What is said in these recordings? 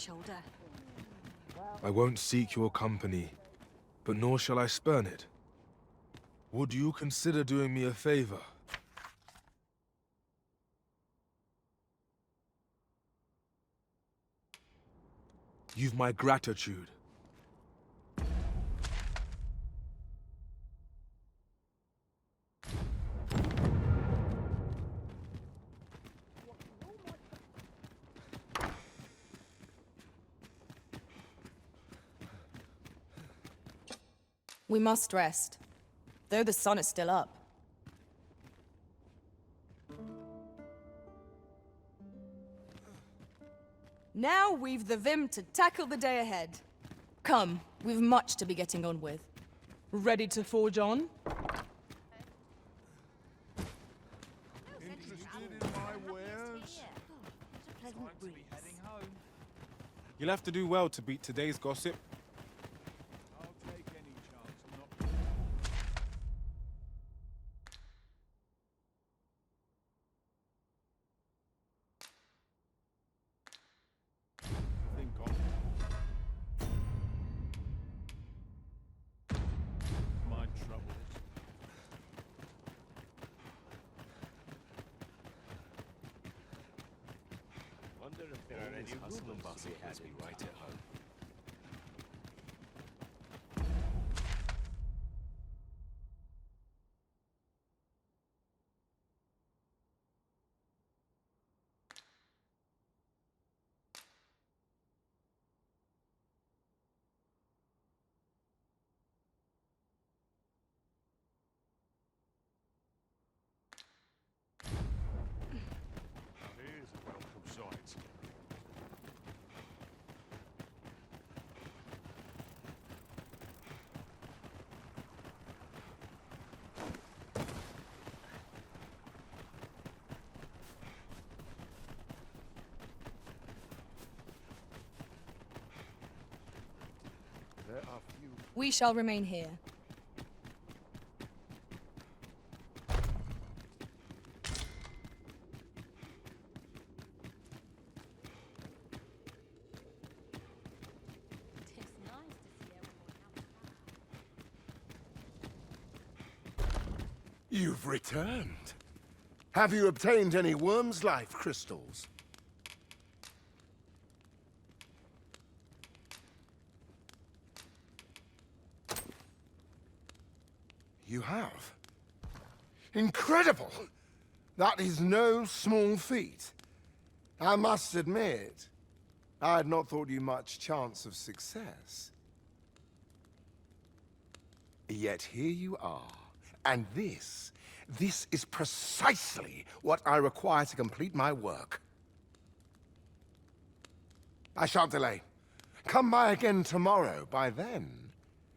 shoulder. I won't seek your company, but nor shall I spurn it. Would you consider doing me a favor? You've my gratitude. We must rest, though the sun is still up. Now we've the vim to tackle the day ahead. Come, we've much to be getting on with. Ready to forge on? Interested in my wares? You'll have to do well to beat today's gossip. I'll take any chance. I'm not... Think on my troubles. Wonder if there are any hustle and bustle has me right at home. Here's a welcome sight. There are few. We shall remain here. You've returned. Have you obtained any worm's life crystals? You have? Incredible! That is no small feat. I must admit, I had not thought you much chance of success. Yet here you are. And this is precisely what I require to complete my work. I shan't delay. Come by again tomorrow. By then,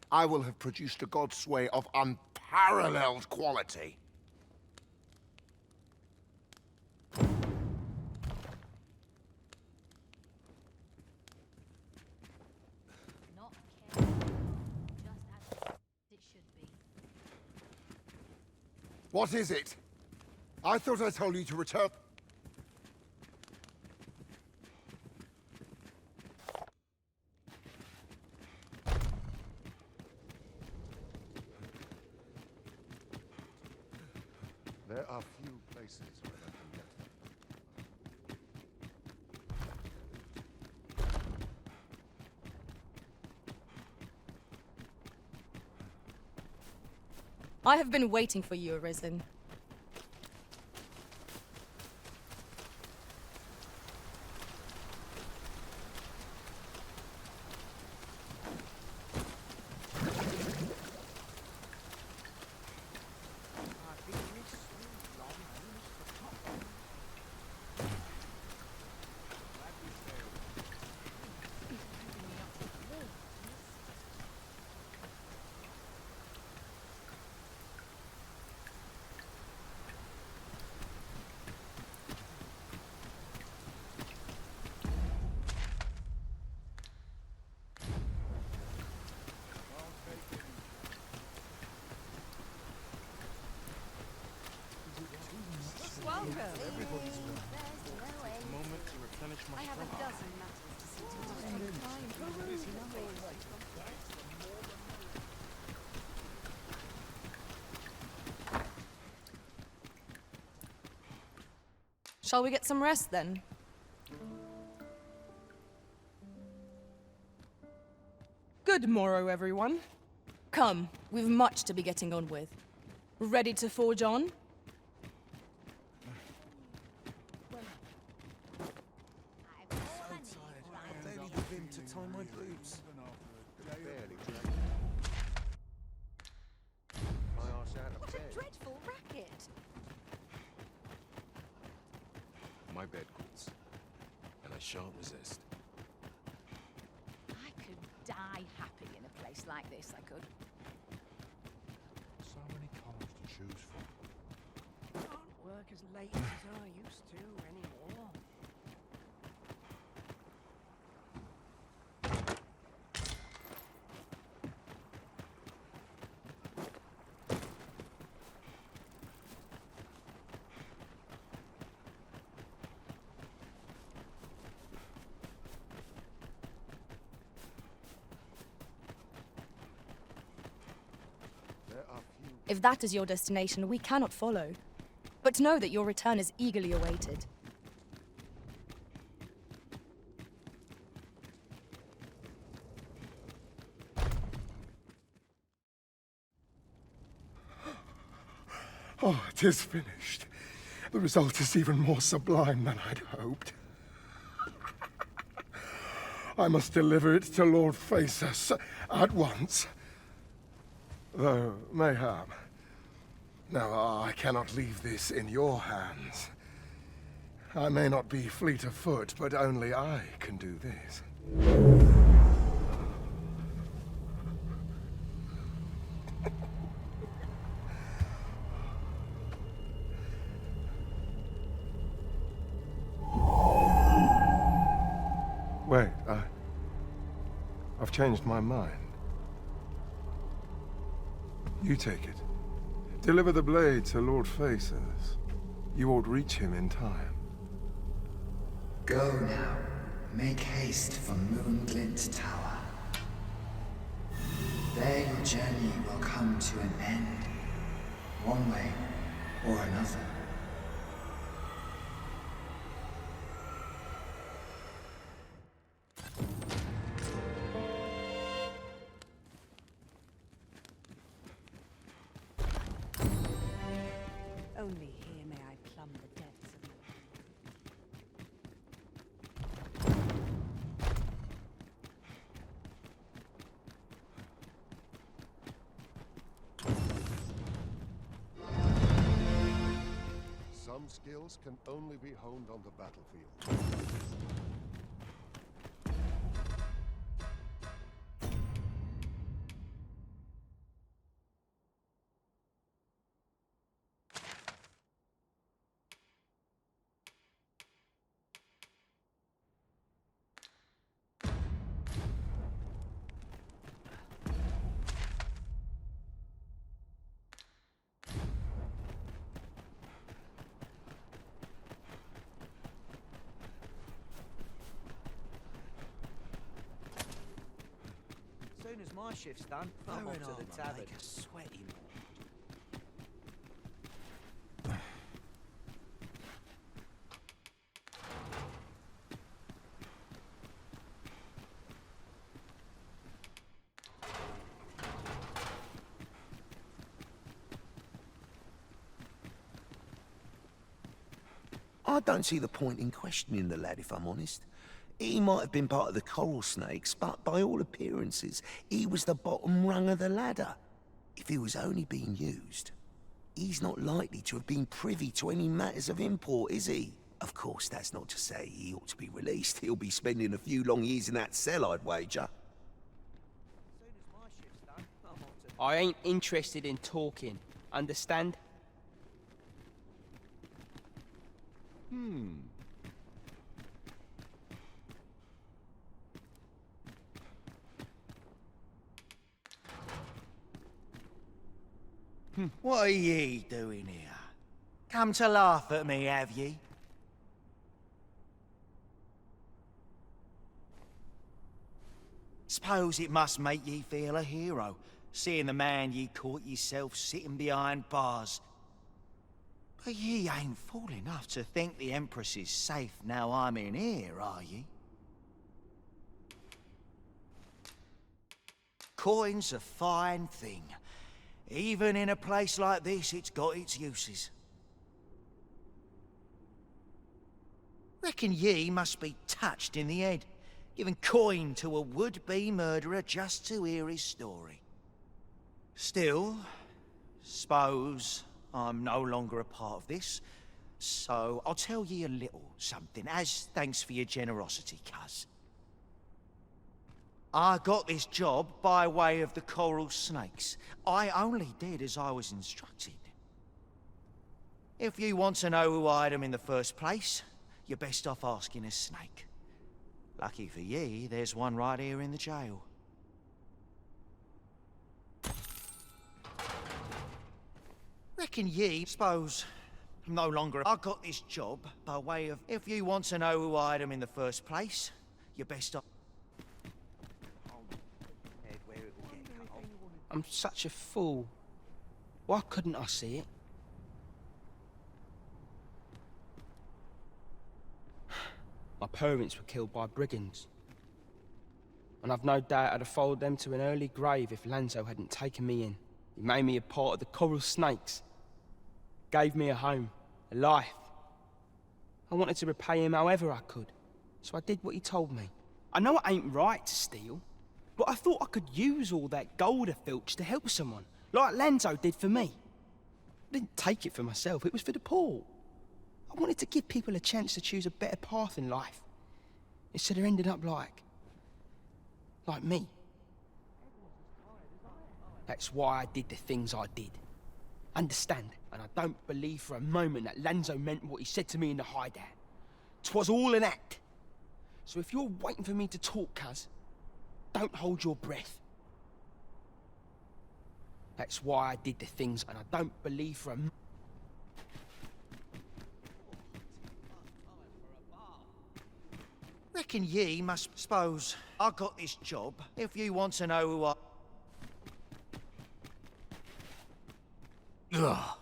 I will have produced a godsway of unparalleled quality. Not careful, just as it should be. What is it? I thought I told you to return... There are few places where I can get. I have been waiting for you, Arisen. Moment to replenish my I have a strength. dozen matters to see Shall we get some rest then? Good morrow, everyone. Come, we've much to be getting on with. Ready to forge on? What a dreadful racket! My bed calls, and I shan't resist. I could die happy in a place like this, I could. So many colours to choose from. Can't work as late as I used to anymore. If that is your destination, we cannot follow. But know that your return is eagerly awaited. Oh, it is finished. The result is even more sublime than I'd hoped. I must deliver it to Lord Phaesus at once. Though, mayhap. Now, I cannot leave this in your hands. I may not be fleet of foot, but only I can do this. Wait, I've changed my mind. You take it. Deliver the blade to Lord Phaesus. You ought reach him in time. Go now. Make haste for Moonglint Tower. There your journey will come to an end. One way or another. Only here may I plumb the depths of your Some skills can only be honed on the battlefield. As soon as my shift's done, I'm off to the tavern. Make a sweaty I don't see the point in questioning the lad, if I'm honest. He might have been part of the coral snakes, but by all appearances, he was the bottom rung of the ladder. If he was only being used, he's not likely to have been privy to any matters of import, is he? Of course, that's not to say he ought to be released. He'll be spending a few long years in that cell, I'd wager. I ain't interested in talking. Understand? What are ye doing here? Come to laugh at me, have ye? Suppose it must make ye feel a hero, seeing the man ye caught yourself sitting behind bars. But ye ain't fool enough to think the Empress is safe now I'm in here, are ye? Coin's a fine thing. Even in a place like this, it's got its uses. Reckon ye must be touched in the head, giving coin to a would-be murderer just to hear his story. Still, suppose I'm no longer a part of this, so I'll tell ye a little something, as thanks for your generosity, cuz. I got this job by way of the coral snakes. I only did as I was instructed. If you want to know who hired them in the first place, you're best off asking a snake. Lucky for ye, there's one right here in the jail. Reckon ye, suppose, I'm no longer... I got this job by way of... If you want to know who hired them in the first place, you're best off... I'm such a fool. Why couldn't I see it? My parents were killed by brigands. And I've no doubt I'd have followed them to an early grave if Lanzo hadn't taken me in. He made me a part of the coral snakes. Gave me a home, a life. I wanted to repay him however I could. So I did what he told me. I know it ain't right to steal, but I thought I could use all that gold I filched to help someone, like Lanzo did for me. I didn't take it for myself, it was for the poor. I wanted to give people a chance to choose a better path in life, instead of ending up like me. That's why I did the things I did. Understand? And I don't believe for a moment that Lanzo meant what he said to me in the hideout. 'Twas all an act. So if you're waiting for me to talk, cuz, don't hold your breath. That's why I did the things, and I don't believe for a moment. Reckon ye must suppose I got this job. If you want to know who I... Ugh.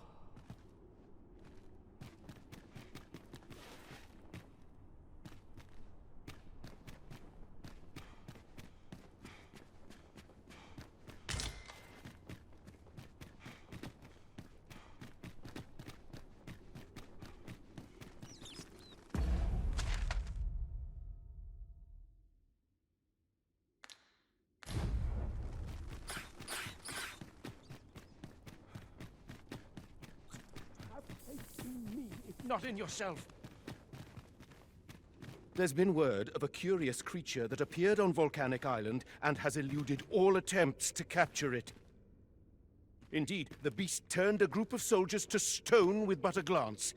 Not in yourself. There's been word of a curious creature that appeared on Volcanic Island and has eluded all attempts to capture it. Indeed, the beast turned a group of soldiers to stone with but a glance.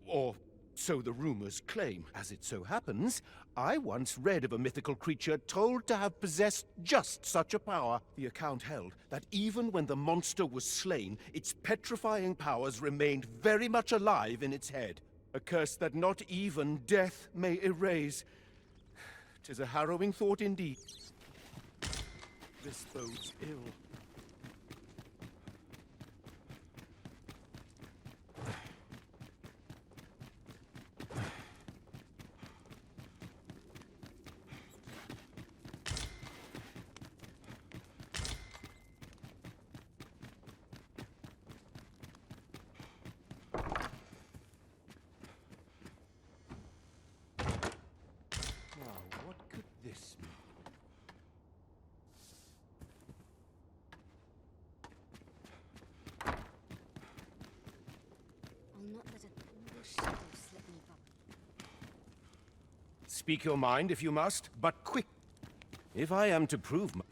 Or so the rumors claim. As it so happens, I once read of a mythical creature told to have possessed just such a power. The account held that even when the monster was slain, its petrifying powers remained very much alive in its head. A curse that not even death may erase. 'Tis a harrowing thought indeed. This bodes ill. Speak your mind if you must, but quick. If I am to prove my...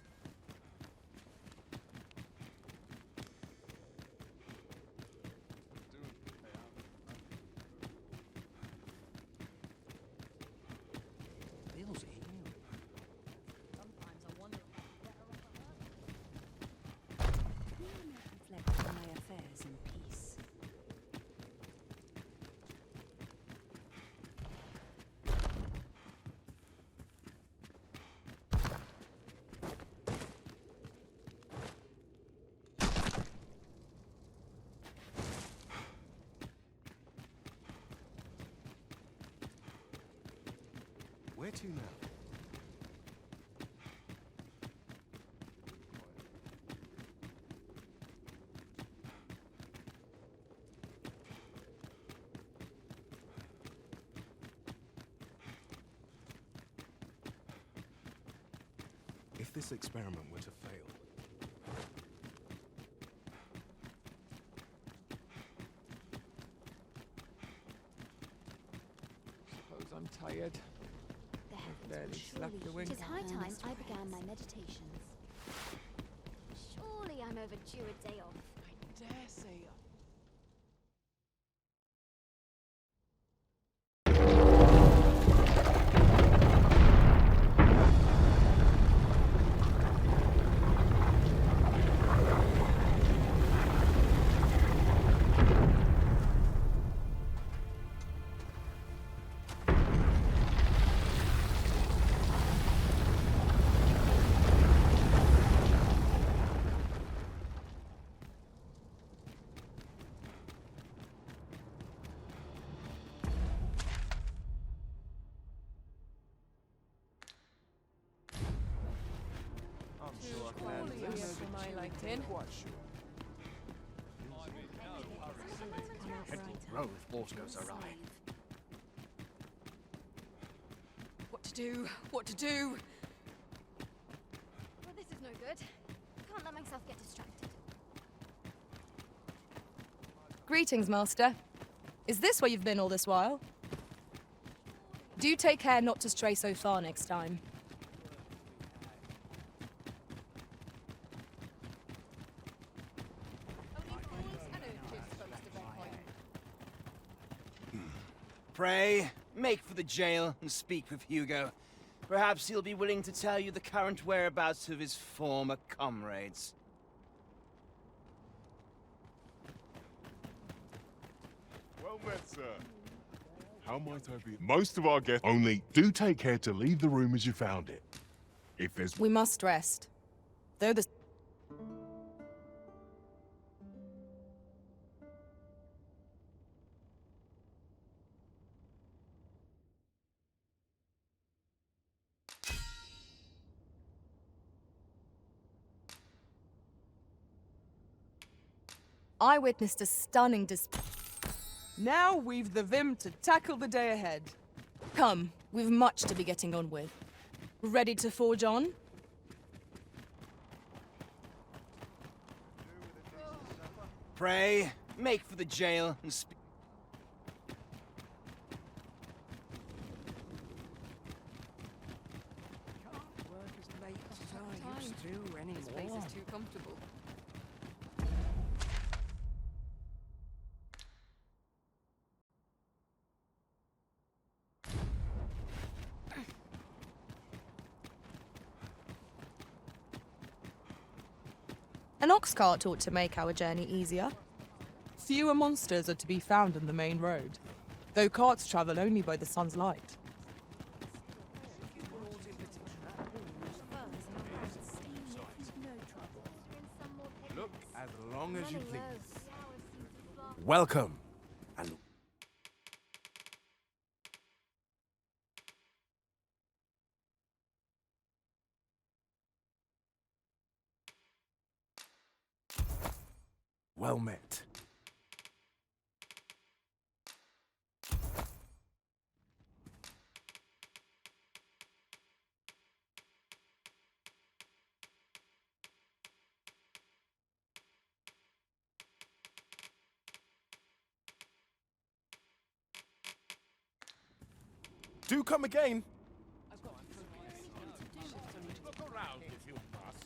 Where to now? If this experiment were to fail, Suppose I'm tired. I've barely slept a wink. It is high time I began my meditations. Surely I'm overdue a day off. I dare say road force goes awry. What to do? What to do? Well, this is no good. Can't let myself get distracted. Greetings, Master. Is this where you've been all this while? Do take care not to stray so far next time. Pray, make for the jail and speak with Hugo. Perhaps he'll be willing to tell you the current whereabouts of his former comrades. Well met, sir. How might I be? Most of our guests only do take care to leave the room as you found it. If there's... We must rest. Though the... I witnessed a stunning Now we've the vim to tackle the day ahead. Come, we've much to be getting on with. Ready to forge on? Pray, make for the jail and speak. This place is too comfortable. An ox cart ought to make our journey easier. Fewer monsters are to be found on the main road, though carts travel only by the sun's light. look as long as you please. Welcome, and well met. Do come again.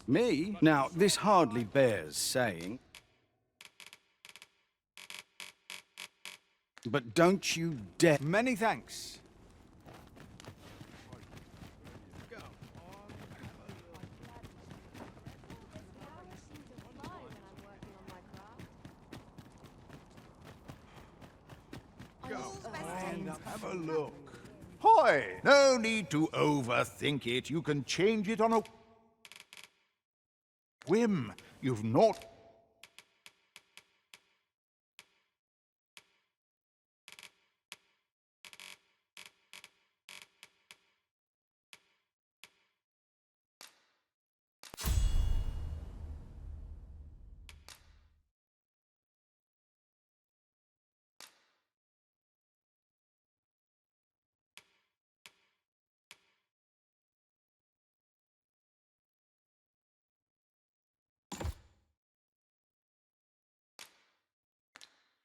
Me? Now, this hardly bears saying. But don't you dare. Many thanks. Have a look. Hoy! No need to overthink it. You can change it on a whim. You've not.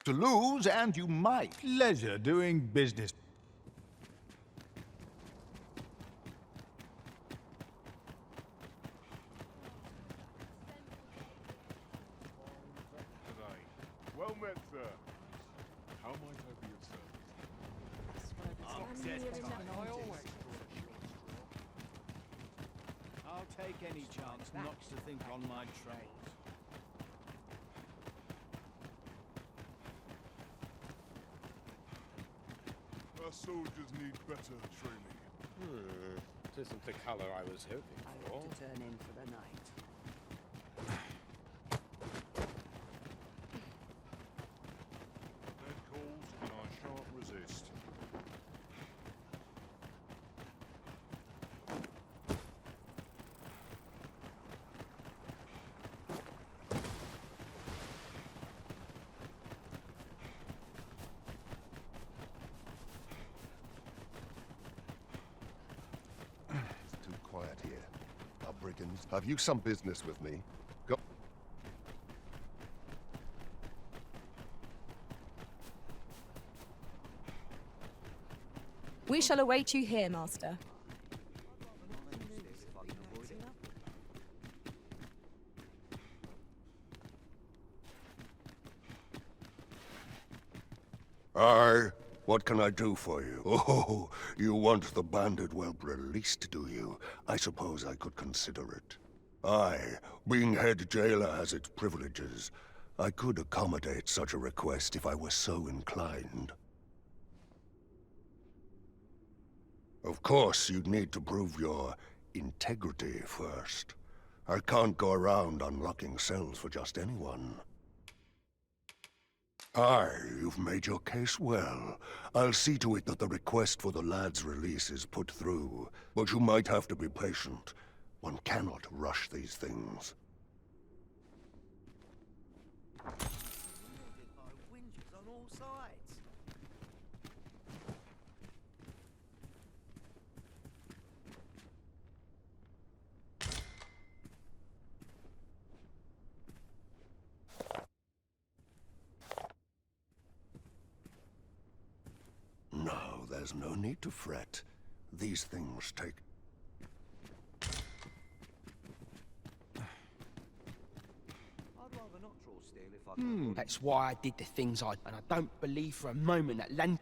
to lose, and you might. Pleasure doing business. Well met, sir. How might I be of service? I'll take any chance not to think on my troubles. Our soldiers need better training. Isn't the color I was hoping I for. hope to turn in for the night. Head calls, and I shan't resist. It's too quiet here. Now, brigands, have you some business with me? Go. We shall await you here, Master. Aye, what can I do for you? Oh, you want the bandit whelp released, do you? I suppose I could consider it. Aye, being head jailer has its privileges. I could accommodate such a request if I were so inclined. Of course, you'd need to prove your integrity first. I can't go around unlocking cells for just anyone. Aye, you've made your case well. I'll see to it that the request for the lad's release is put through. But you might have to be patient. One cannot rush these things. On all sides. No, there's no need to fret. These things take... That's why I did the things I... And I don't believe for a moment that Lan...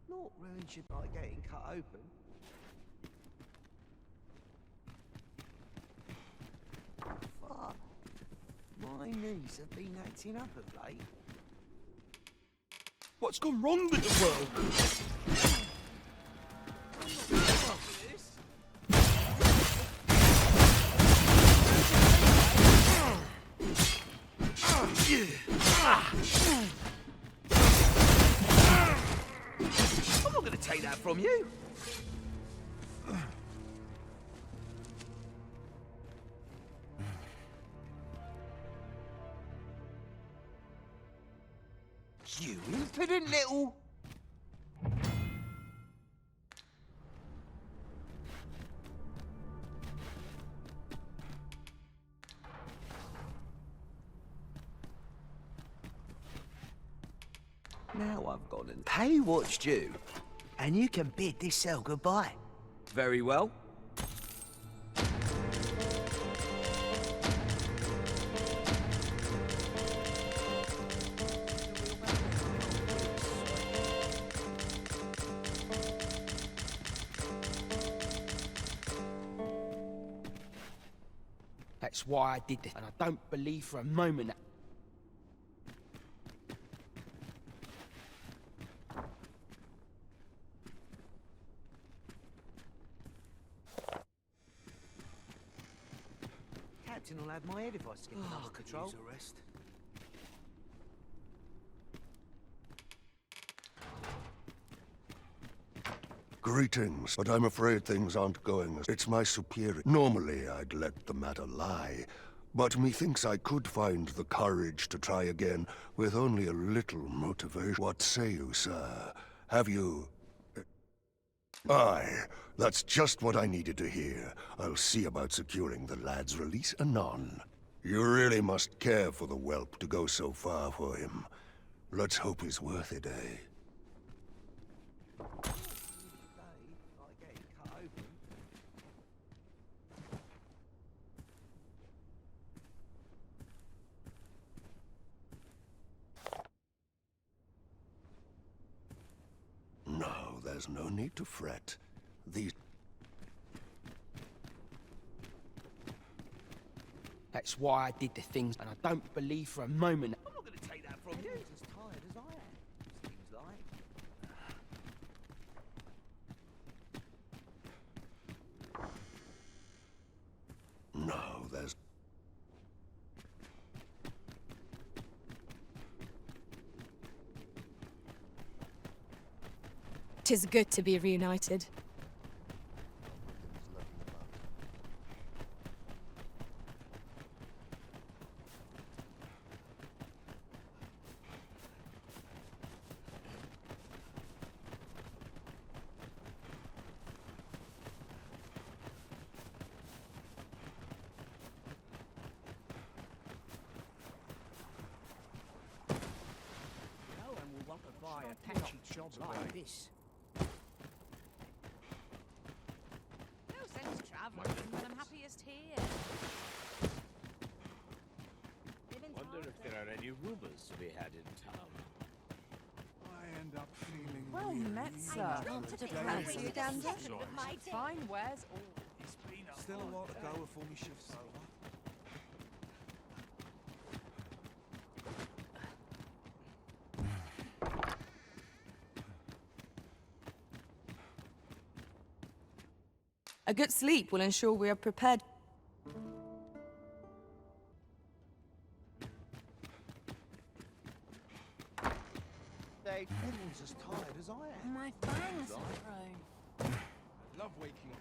Not ruined you by getting cut open. Fuck. My knees have been acting up of late. What's gone wrong with the world? I'm not gonna take that from you. You impudent little... Now I've gone and pay what's due, and you can bid this cell goodbye. Very well. That's why I did this. And I don't believe for a moment that... Captain will have my head if I skip another patrol. Rest. Greetings, but I'm afraid things aren't going as... It's my superior. Normally, I'd let the matter lie, but methinks I could find the courage to try again with only a little motivation. What say you, sir? Have you... Aye, that's just what I needed to hear. I'll see about securing the lad's release anon. You really must care for the whelp to go so far for him. Let's hope he's worth it, eh? No, there's no need to fret. These... That's why I did the things, and I don't believe for a moment. I'm not going to take that from you. As tired as I am, seems like. No, there's... Tis good to be reunited. No one will want to buy a patchy job like this. No sense travelling when I'm happiest here. Wonder if there are any rumors to be had in town. I end up feeling Well met, sir. Fancy a gander? Fine wares all. Still a while to go before my shift's over. A good sleep will ensure we are prepared. Everyone's as tired as I am. My fangs are grown. I love waking up.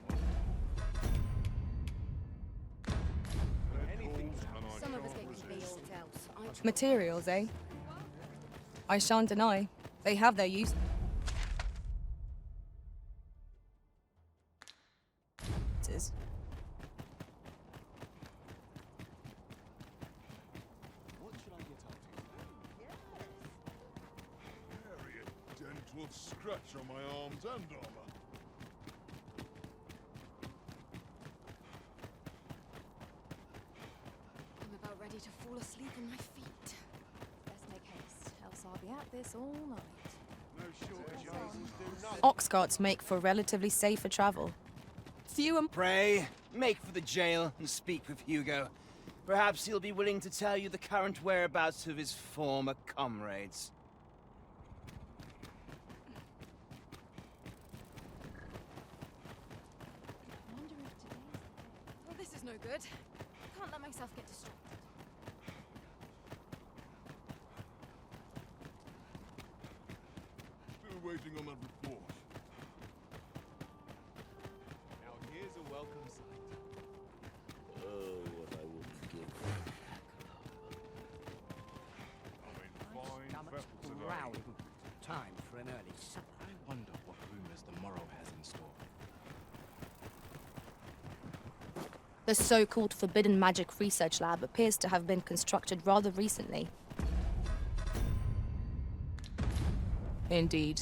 Some of us get confused else. Materials, eh? I shan't deny. They have their use. What should I get up to? Nary a dental scratch on my arms and armor. I'm about ready to fall asleep in my feet. Best make haste, else I'll be at this all night. No shortage of things do nothing. Ox carts make for relatively safer travel. Few Pray, make for the jail and speak with Hugo. Perhaps he'll be willing to tell you the current whereabouts of his former comrades. Well, this is no good. Can't let myself get distracted. Still waiting on that report. Now here's a welcome sight. Oh, what I wouldn't give for Stomach's growling. Time for an early supper. I wonder what rumors the morrow has in store. The so-called Forbidden Magic Research Lab appears to have been constructed rather recently. Indeed.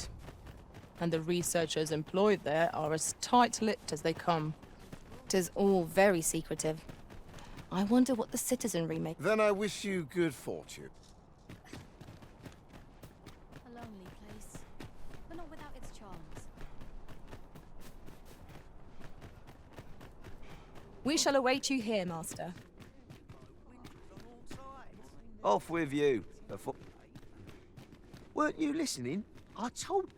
And the researchers employed there are as tight-lipped as they come. Tis all very secretive. I wonder what the citizenry make. Then I wish you good fortune. A lonely place, but not without its charms. We shall await you here, Master. Off with you. Weren't you listening? I told...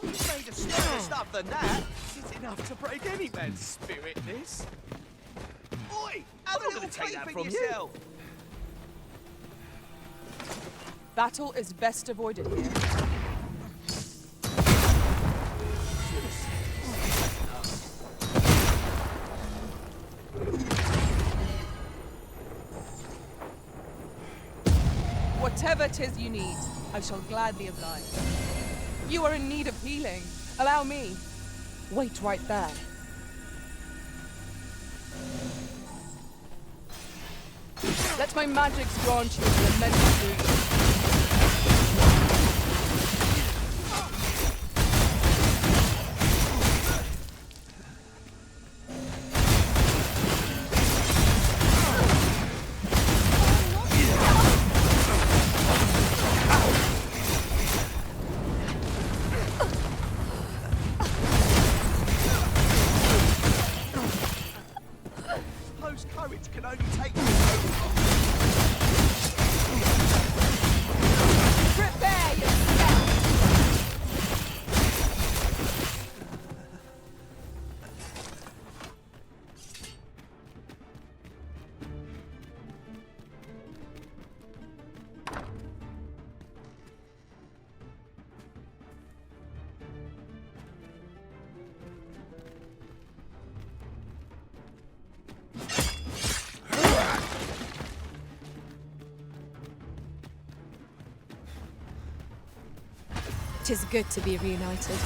Made of stronger stuff than that. It's enough to break any man's spirit, this. Oi! Have a little faith in yourself. Battle is best avoided here. Whatever 'tis you need, I shall gladly oblige. You are in need of healing. Allow me. Wait right there. Let my magics grant you an immense boon. Suppose courage can only take you so far. Prepare yourself! Tis good to be reunited.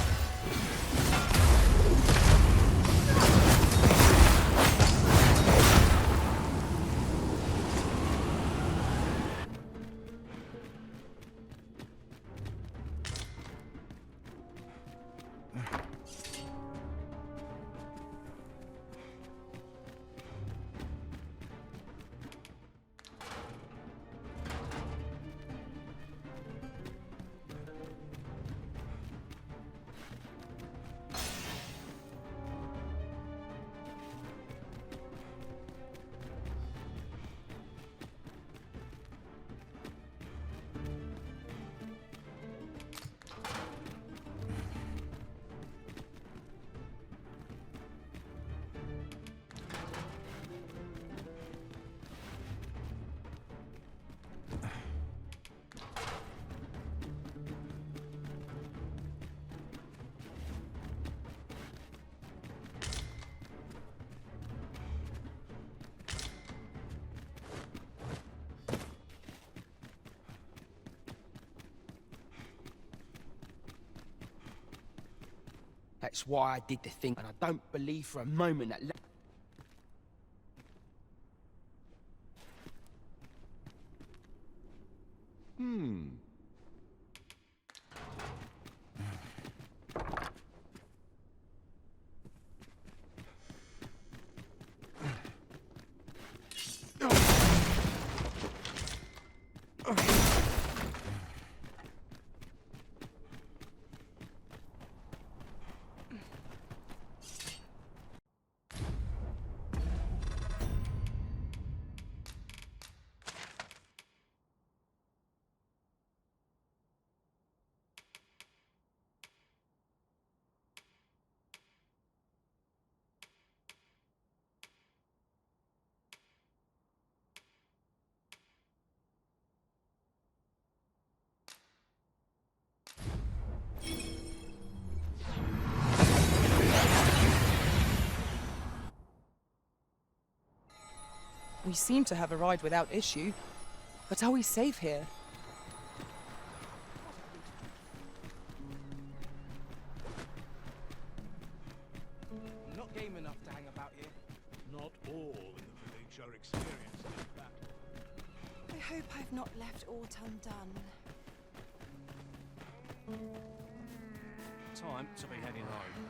That's why I did the thing, and I don't believe for a moment that... We seem to have arrived without issue. But are we safe here? Not game enough to hang about here. Not all in the village are experienced in battle. I hope I've not left aught undone. Time to be heading home.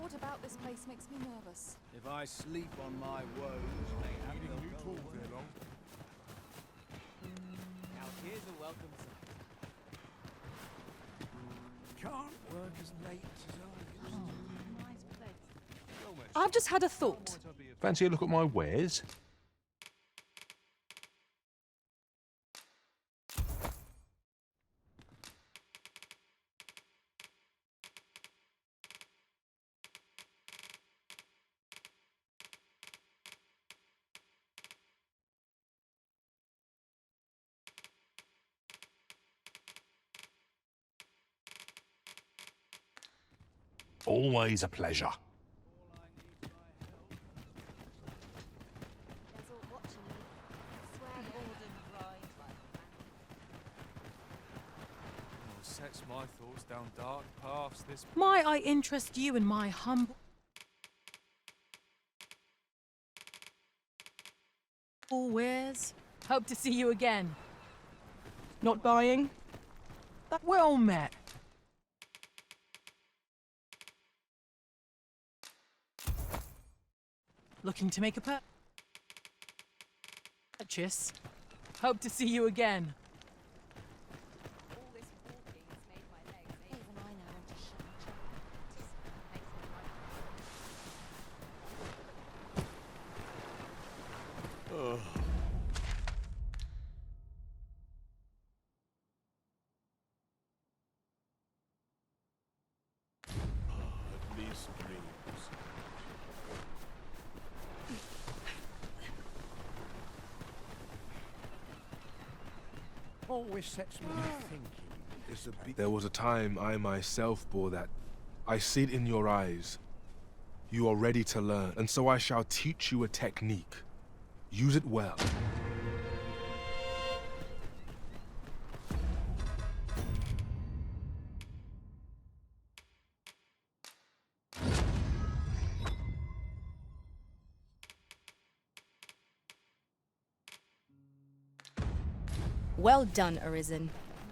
Aught about this place makes me nervous. If I sleep on my woes, maybe they'll go away. Now here's a welcome sight. Can't work as late as I used to. I've just had a thought. Fancy a look at my wares? Always a pleasure. sets my thoughts down dark paths. This Might I interest you in my humble wares? Hope to see you again. Not buying? Well met. Looking to make a purchase? Hope to see you again. Oh. At least dreams. Always sets me thinking. Is a There was a time I myself bore that. I see it in your eyes. You are ready to learn, and so I shall teach you a technique. Use it well. Well done, Arisen.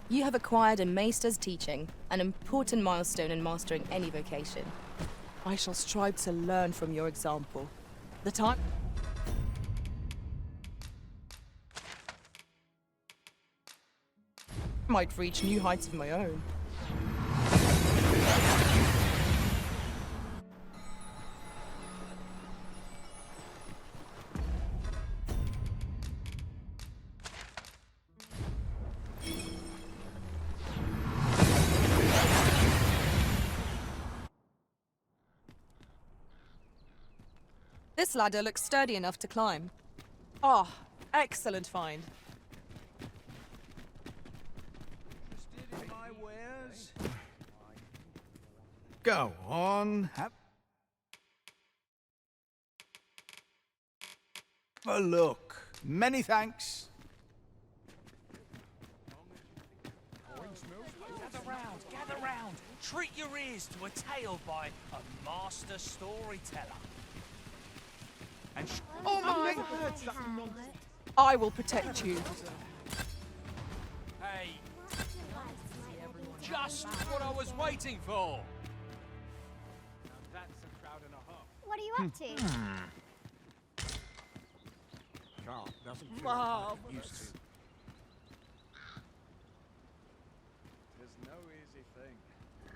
You have acquired a maester's teaching, an important milestone in mastering any vocation. I shall strive to learn from your example. The time... might reach new heights of my own. This ladder looks sturdy enough to climb. Ah, excellent find. my wares? Go on, have a look. Many thanks. Gather round. Treat your ears to a tale by a master storyteller. And Oh my! I will protect you. Hey, just what I was waiting for. That's a crowd and a half. What are you up to? Carl doesn't feel Mom. used to. There's no easy thing.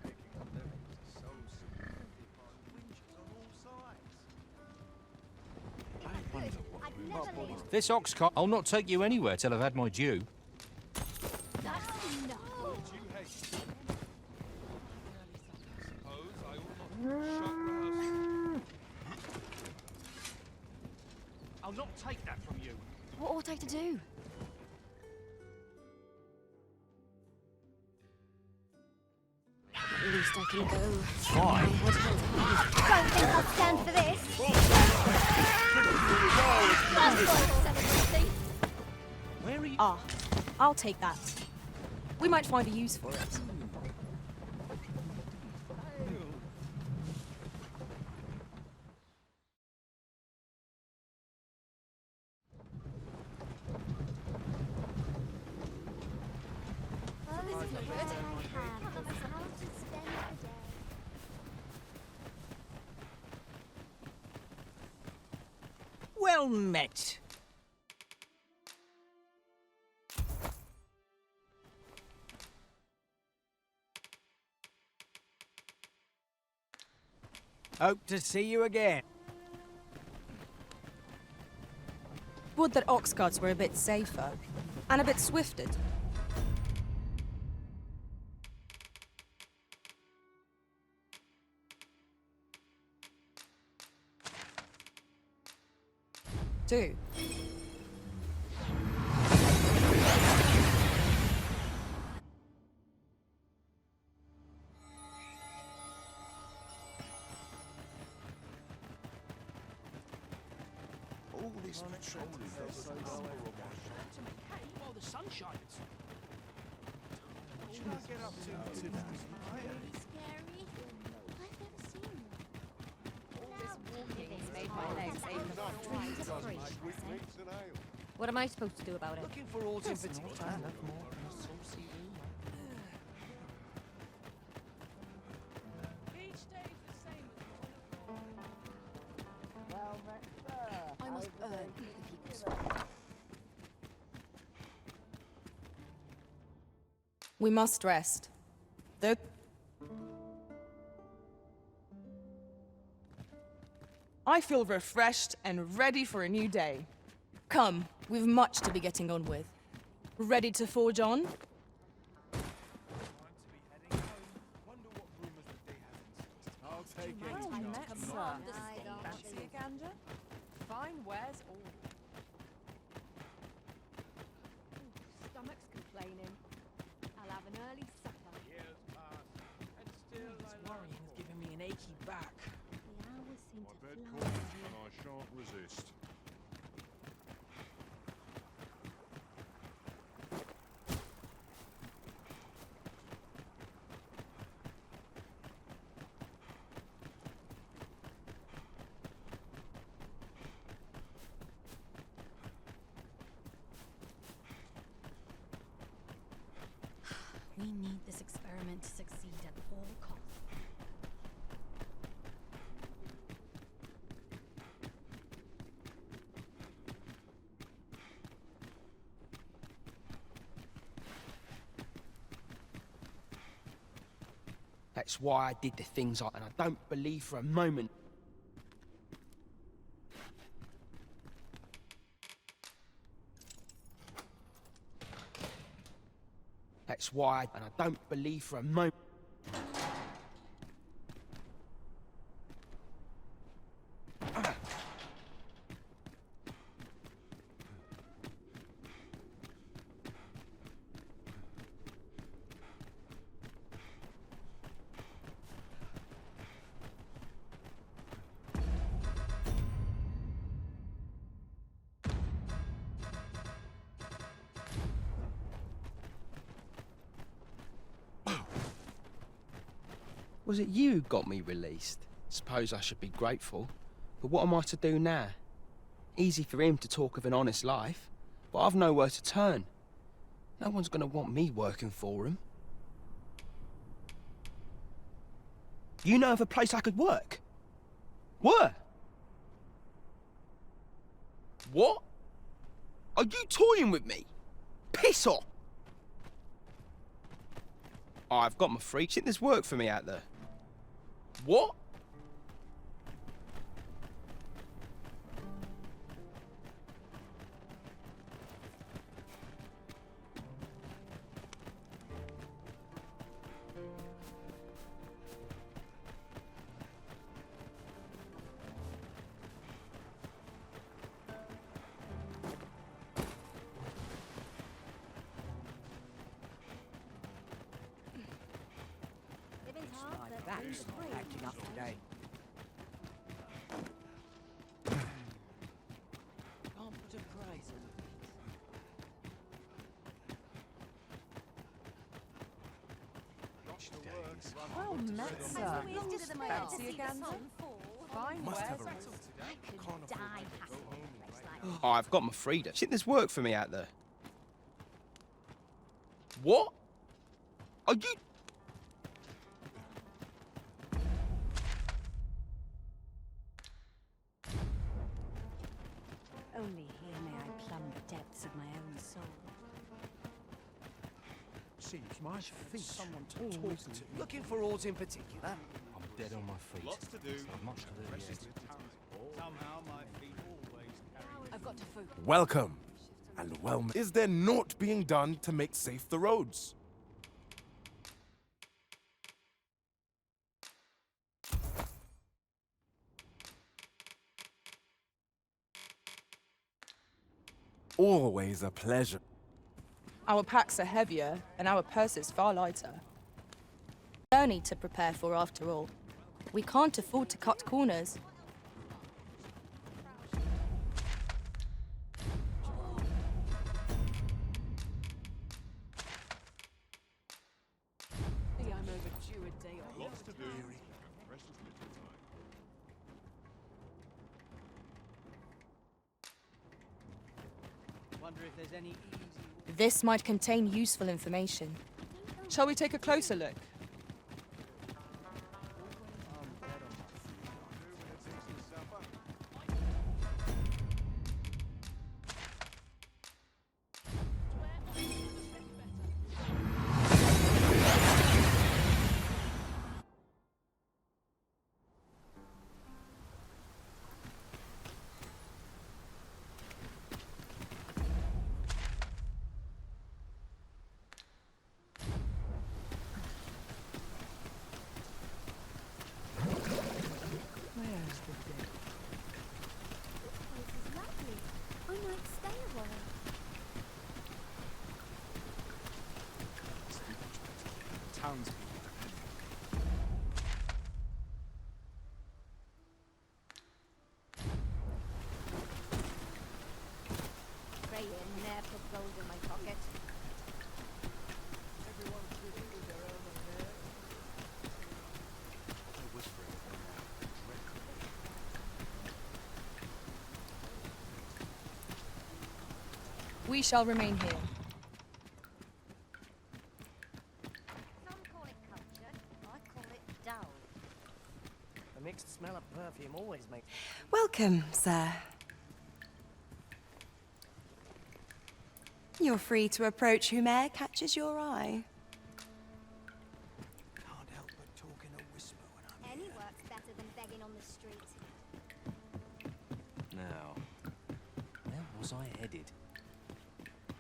Making a living is so simple. Winches on all sides. This ox cart, I'll not take you anywhere till I've had my due. I'll not take that from you. What ought I to do? At least I can go. Fine. Don't think I'll stand for this. Where are you? Ah, I'll take that. We might find a use for it. Well met. Hope to see you again. Would that ox carts were a bit safer, and a bit swifted. Do. All this patrolling does While the sun shines. up to today? Scary. I've never seen one. All this walking's made my legs ache. What am I supposed to do about it? Looking for all in particular. I must earn the people's respect. We must rest. Though... I feel refreshed and ready for a new day. Come, we've much to be getting on with. Ready to forge on? I'll take it. Fancy a ganja? Fine wares all. Stomach's complaining. I'll have an early supper. This worrying is giving me an achy back. The hours seem My to bed fly. calls, and I shan't resist. We need this experiment to succeed at all costs. That's why I did the things and I don't believe for a moment. That's why I don't believe for a moment. Was it you who got me released? Suppose I should be grateful. But what am I to do now? Easy for him to talk of an honest life, but I've nowhere to turn. No one's gonna want me working for him. You know of a place I could work? Where? What? Are you toying with me? Piss off! I've got my freaks. Think there's work for me out there. What? That's not acting up today. Can't put a price on Well met, sir. Fancy a ganja? Fine wares. I could die happy in a place like this. Oh, I've got my freedom. Think there's work for me out there. What? Are you... Only here may I plumb the depths of my own soul. Seems my feet. Someone to talk to. Looking for aught in particular? I'm dead on my feet. Lots to do. Not much to do yet. Somehow my feet always carry. I've got to focus. Welcome, and well. Is there naught being done to make safe the roads? Always a pleasure. Our packs are heavier, and our purses far lighter. Journey to prepare for after all. We can't afford to cut corners. Wonder if there's any easy... This might contain useful information. Shall we take a closer look? We shall remain here. Some call it culture, I call it dull. A mixed smell of perfume always makes... Welcome, sir. You're free to approach whome'er catches your eye. Can't help but talk in a whisper when I'm Any work's better than begging on the street. Now, where was I headed?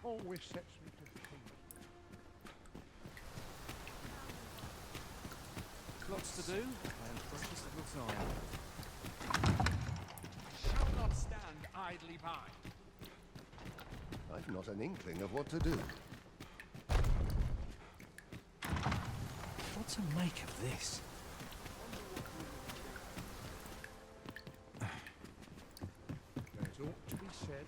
Always sets me to think. Lots to do, and precious little time. Shall not stand idly by. I've not an inkling of what to do. What to make of this? There's ought to be said.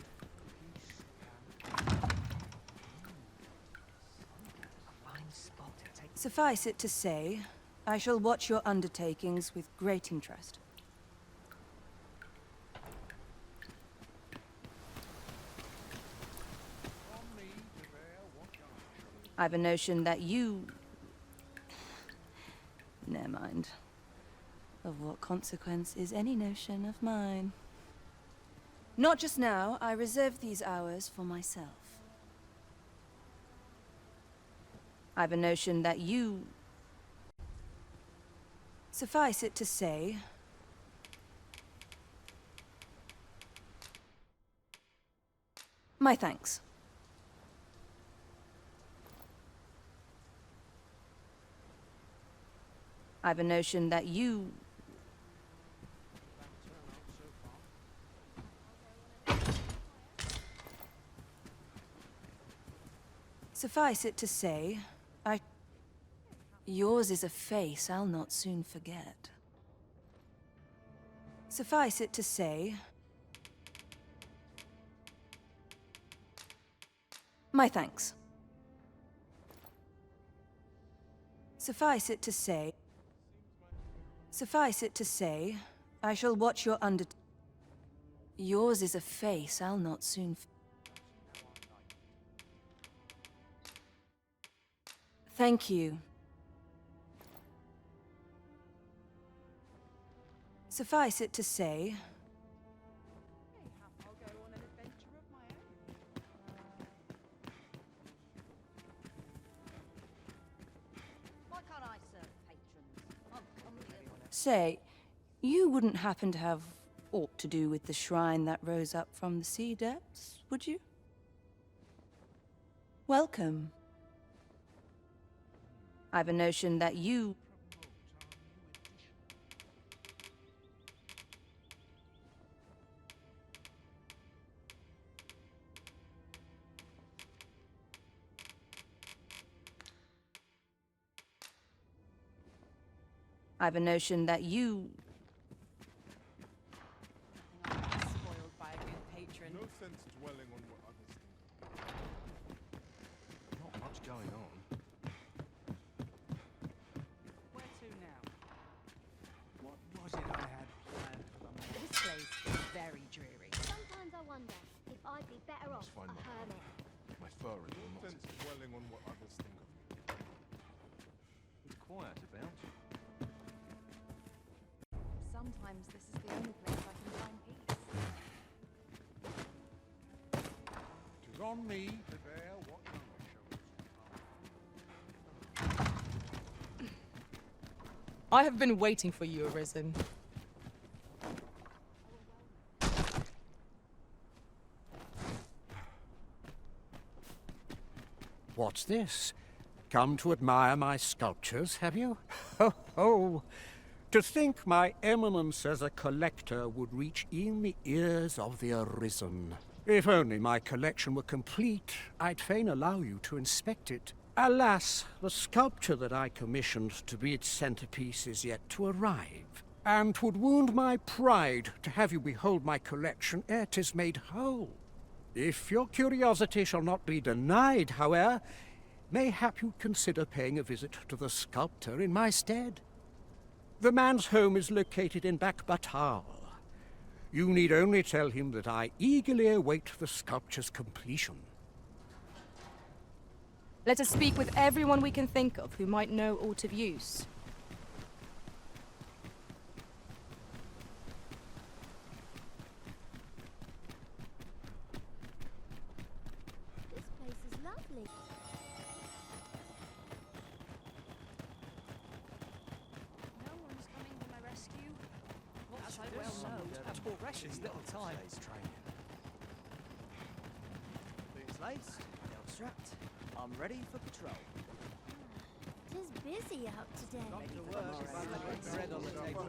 Suffice it to say, I shall watch your undertakings with great interest. I've a notion that you... Never mind. Of what consequence is any notion of mine? Not just now. I reserve these hours for myself. I've a notion that you... Suffice it to say... My thanks. I've a notion that you... Suffice it to say, yours is a face I'll not soon forget. Suffice it to say... My thanks. Suffice it to say... Suffice it to say, I shall watch your Yours is a face I'll not soon Thank you. Suffice it to say... Why can't I serve patrons? I'm comely and... Say, you wouldn't happen to have aught to do with the shrine that rose up from the sea depths, would you? Welcome. I've a notion that you... I've a notion that you... Spoiled by a good patron. No sense dwelling on what others think. Not much going on. Where to now? must find my fur and will not dwelling on what others think of me. It's quiet about. Sometimes this is the only place I can find peace. It is on me to bear what you I have been waiting for you, Arisen. What's this? Come to admire my sculptures, have you? Ho, ho! To think my eminence as a collector would reach in the ears of the Arisen. If only my collection were complete, I'd fain allow you to inspect it. Alas, the sculpture that I commissioned to be its centerpiece is yet to arrive, and 'twould wound my pride to have you behold my collection ere 'tis made whole. If your curiosity shall not be denied, however, mayhap you'd consider paying a visit to the sculptor in my stead. The man's home is located in Batal. You need only tell him that I eagerly await the sculpture's completion. Let us speak with everyone we can think of who might know aught of use. This place is lovely. No one's coming to my rescue. As I well know, a precious little time. Boots laced, belt strapped. I'm ready for patrol. Tis busy out today. Bread on the table.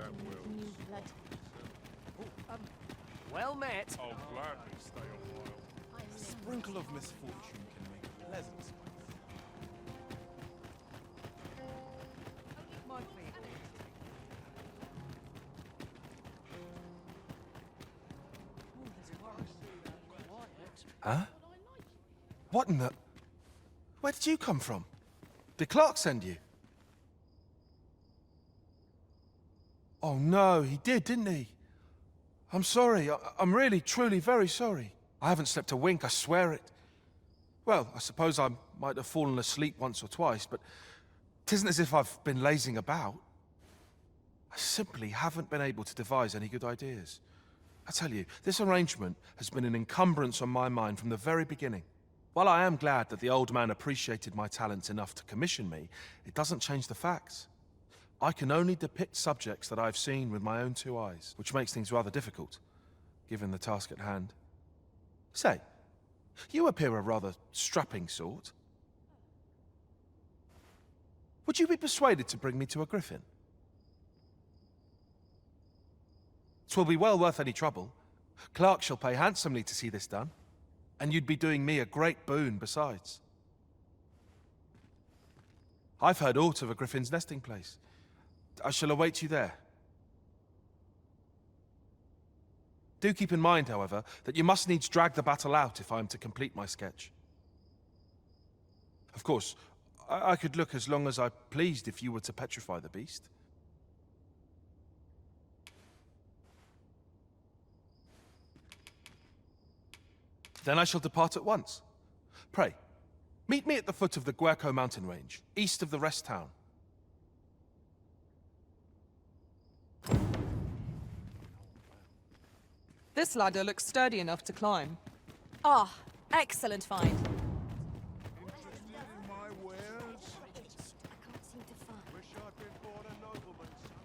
New blood. Well met. I'll gladly stay a while. A sprinkle of misfortune can make a pleasant spice. My people. Huh? What in the... Where did you come from? Did Clark send you? Oh no, he did, didn't he? I'm sorry. I'm really, truly very sorry. I haven't slept a wink, I swear it. Well, I suppose I might have fallen asleep once or twice, but it isn't as if I've been lazing about. I simply haven't been able to devise any good ideas. I tell you, this arrangement has been an encumbrance on my mind from the very beginning. While I am glad that the old man appreciated my talents enough to commission me, it doesn't change the facts. I can only depict subjects that I've seen with my own two eyes, which makes things rather difficult, given the task at hand. Say, you appear a rather strapping sort. Would you be persuaded to bring me to a griffin? 'Twill be well worth any trouble. Clark shall pay handsomely to see this done, and you'd be doing me a great boon besides. I've heard aught of a griffin's nesting place. I shall await you there. Do keep in mind, however, that you must needs drag the battle out if I am to complete my sketch. Of course, I could look as long as I pleased if you were to petrify the beast. Then I shall depart at once. Pray, meet me at the foot of the Guerco mountain range, east of the rest town. This ladder looks sturdy enough to climb. Ah, excellent find. I can't seem to find. Wish I'd been born a nobleman, son.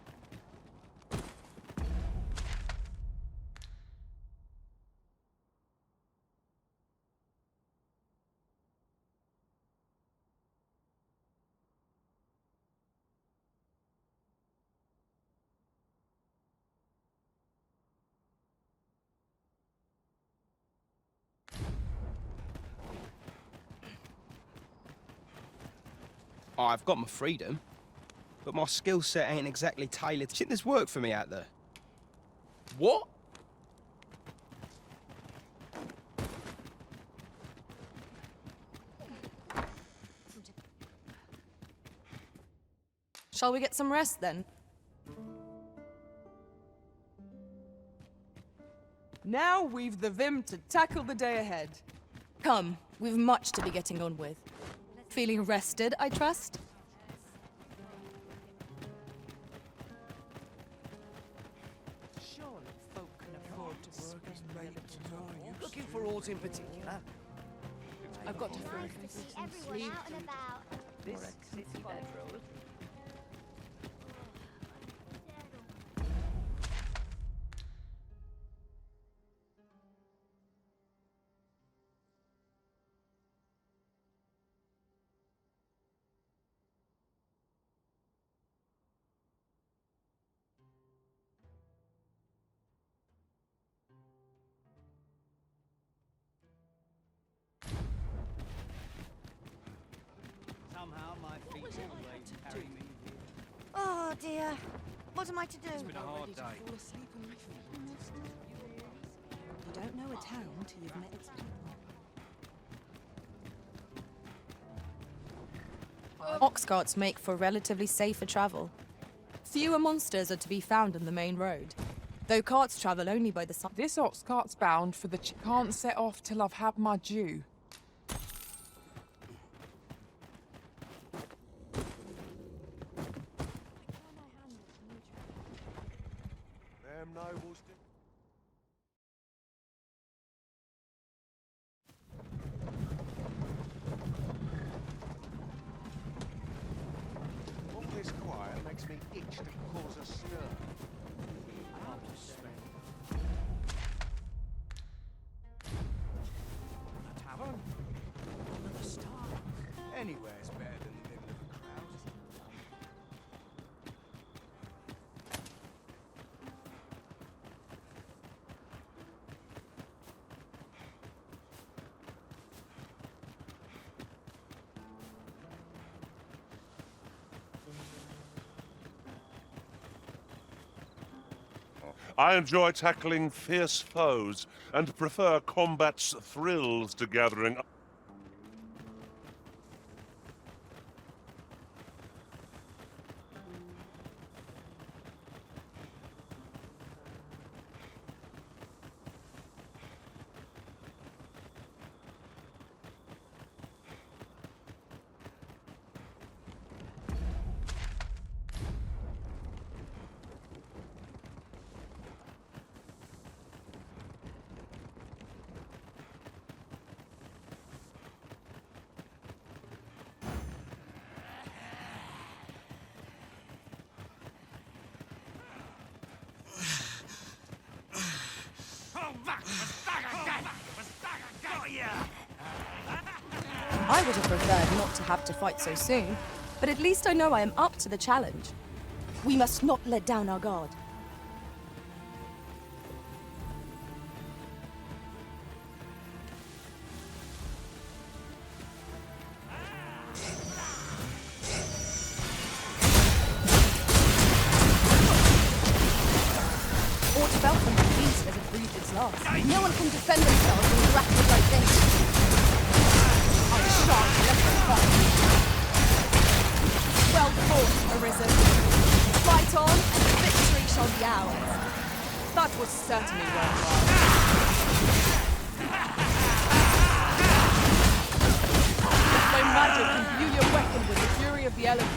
I've got my freedom, but my skill set ain't exactly tailored. Shit, there's work for me out there. What? Shall we get some rest then? Now we've the vim to tackle the day ahead. Come, we've much to be getting on with. Feeling rested, I trust? Surely folk can afford to spend a little time. Looking for aught in particular? I've got to Nice to see everyone out and about. This city bedroll. Somehow my feet always carry me. Oh dear. What am I to do? It's been a hard day. Fall asleep on my feet. You don't know a town till you've met its people. Ox carts make for relatively safer travel. Fewer monsters are to be found on the main road, though carts travel only by the sun. This ox cart's bound for the can't set off till I've had my due. Them nobles did. All this quiet makes me itch to cause a stir. A tavern? Another star? Anywhere's better than the middle of a crowd. I enjoy tackling fierce foes and prefer combat's thrills to gathering. I would have preferred not to have to fight so soon, but at least I know I am up to the challenge. We must not let down our guard. Ought felt from the beast as it breathed its last. No one can defend themselves when grappled like this. I shan't let them fight. Well fought, Arisen. Fight on, and victory shall be ours. That was certainly worthwhile. My magic imbue your weapon with the fury of the elements.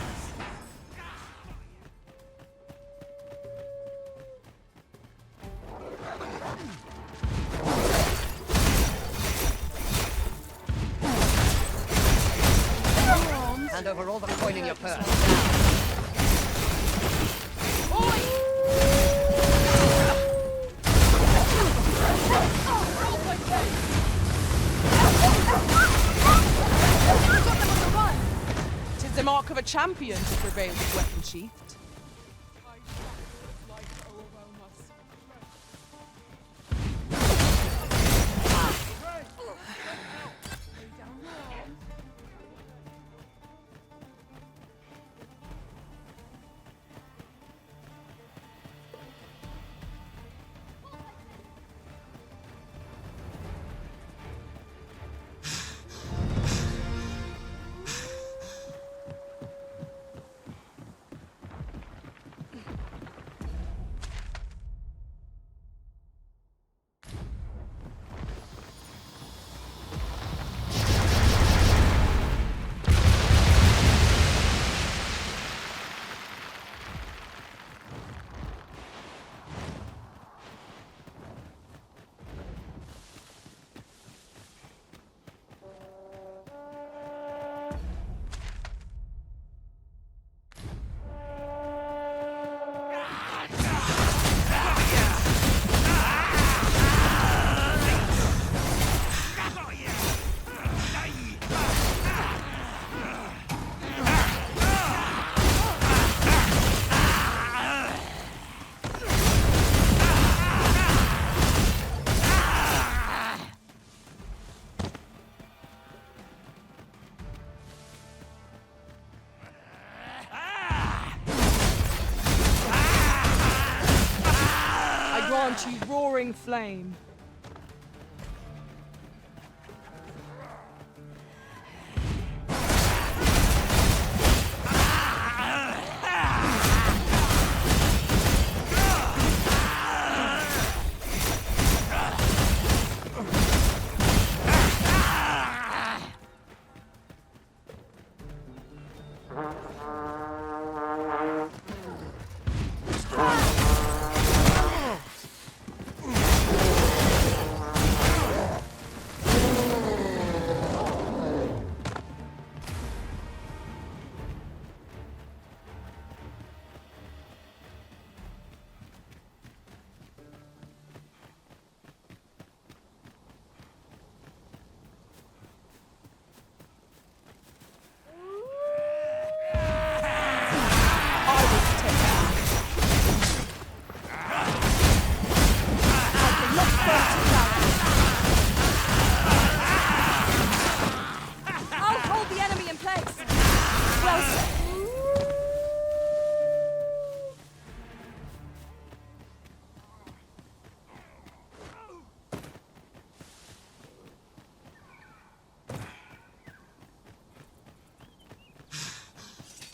Hand over all the coin in your purse. Tis the mark of a champion to prevail with weapon sheathed. grant you roaring flame.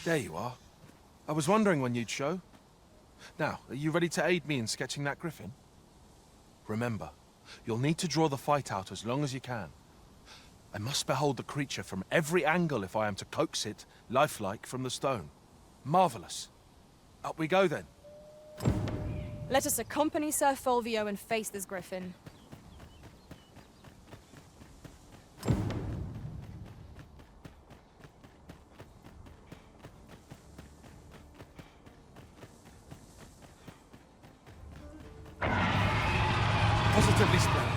There you are. I was wondering when you'd show. Now, are you ready to aid me in sketching that griffin? Remember, you'll need to draw the fight out as long as you can. I must behold the creature from every angle if I am to coax it, lifelike, from the stone. Marvelous. Up we go then. Let us accompany Sir Fulvio and face this griffin. Positively splendid.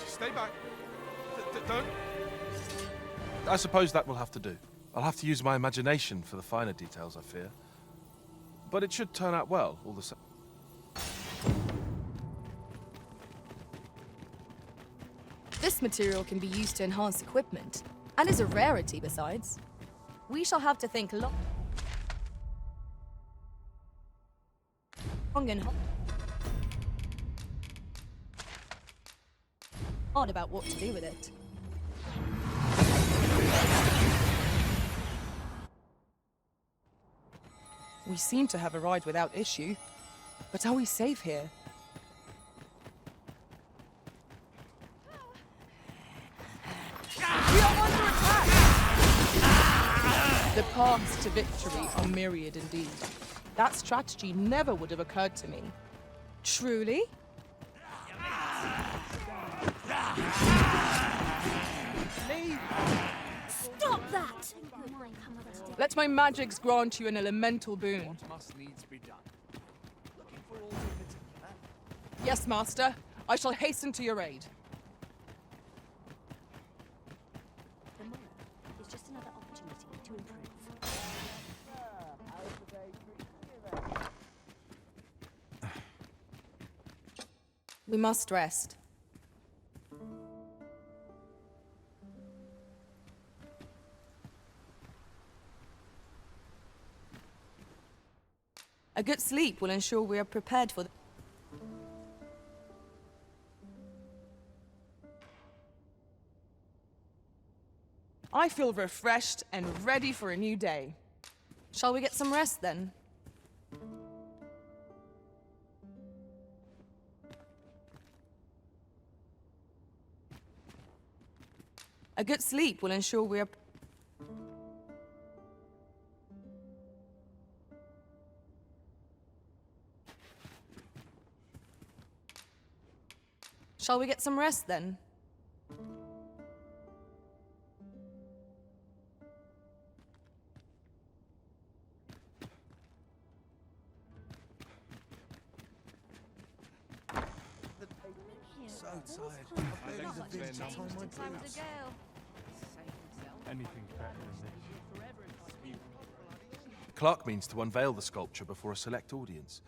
Stay back. Don't. I suppose that will have to do. I'll have to use my imagination for the finer details, I fear. But it should turn out well, all the same. This material can be used to enhance equipment, and is a rarity besides. We shall have to think long and hard about what to do with it. We seem to have arrived without issue, but are we safe here? We are under attack! The paths to victory are myriad indeed. That strategy never would have occurred to me. Truly? Stop that! Let my magics grant you an elemental boon. What must needs be done? Looking for aught in particular? Yes, Master. I shall hasten to your aid. The morrow is just another opportunity to improve. We must rest. A good sleep will ensure we are prepared for the... I feel refreshed and ready for a new day. Shall we get some rest then? A good sleep will ensure we are... Shall we get some rest then? So tired. I barely have been to time my boots. Anything better than this. Clark means to unveil the sculpture before a select audience.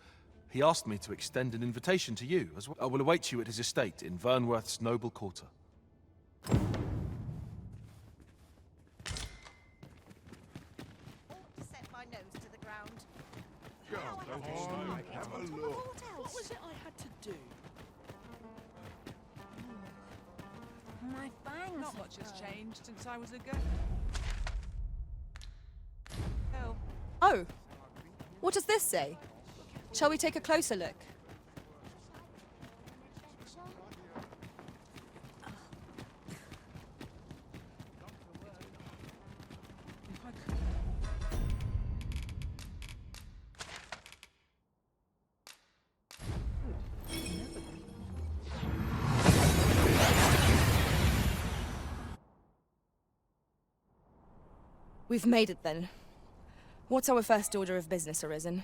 He asked me to extend an invitation to you as well. I will await you at his estate in Vernworth's noble quarter. To set my nose to the ground. Go on, have a look. What was it I had to do? My fangs. Not much has changed since I was a girl. Oh! What does this say? Shall we take a closer look? We've made it then. What's our first order of business, Arisen?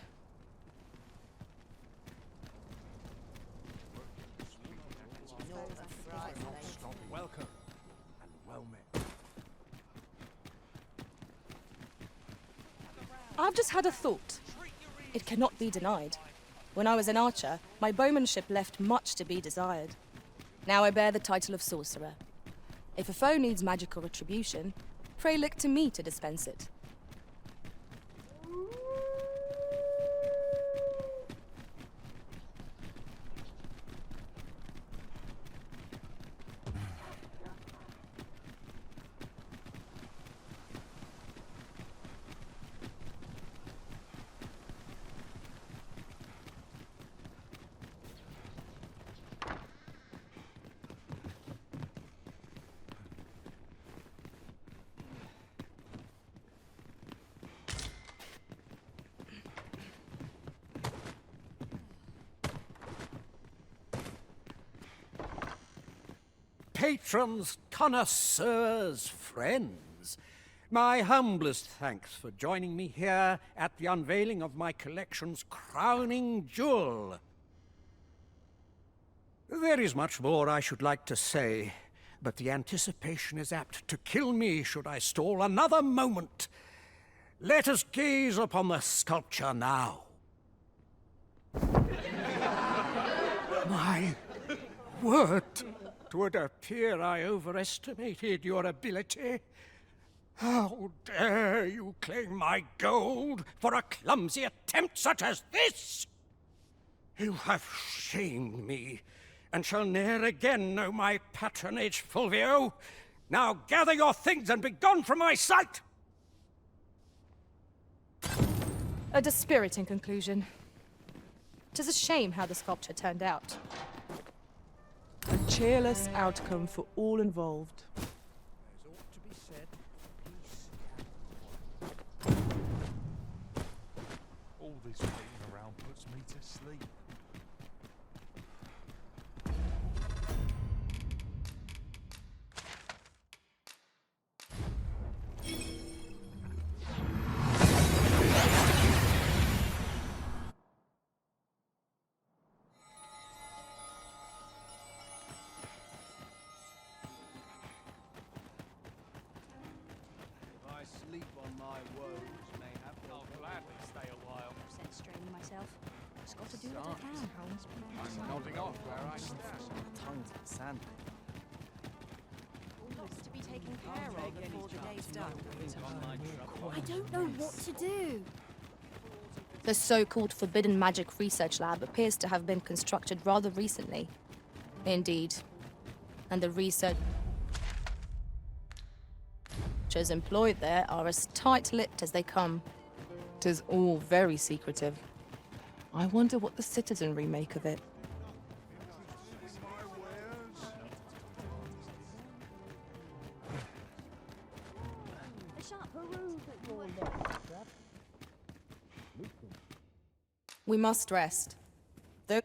Welcome and well met. I've just had a thought. It cannot be denied. When I was an archer, my bowmanship left much to be desired. Now I bear the title of sorcerer. If a foe needs magical retribution, pray look to me to dispense it. Patrons, connoisseurs, friends, my humblest thanks for joining me here at the unveiling of my collection's crowning jewel. There is much more I should like to say, but the anticipation is apt to kill me should I stall another moment. Let us gaze upon the sculpture now. My word! 'Twould appear I overestimated your ability. How dare you claim my gold for a clumsy attempt such as this? You have shamed me, and shall ne'er again know my patronage, Fulvio. Now gather your things and be gone from my sight! A dispiriting conclusion. 'Tis a shame how the sculpture turned out. A cheerless outcome for all involved. There's ought to be said, peace. All this waiting around puts me to sleep. Sleep on my woes, mayhap. I'll gladly stay a while. Set straining myself. Just got to do what I can. I'm nodding off where I stand. Tongues at sand. Lots to be taken care of before the day's done. I don't know what to do. The so-called Forbidden Magic Research Lab appears to have been constructed rather recently. Indeed. And the researchers employed there are as tight-lipped as they come. 'Tis all very secretive. I wonder what the citizenry make of it. We must rest. Though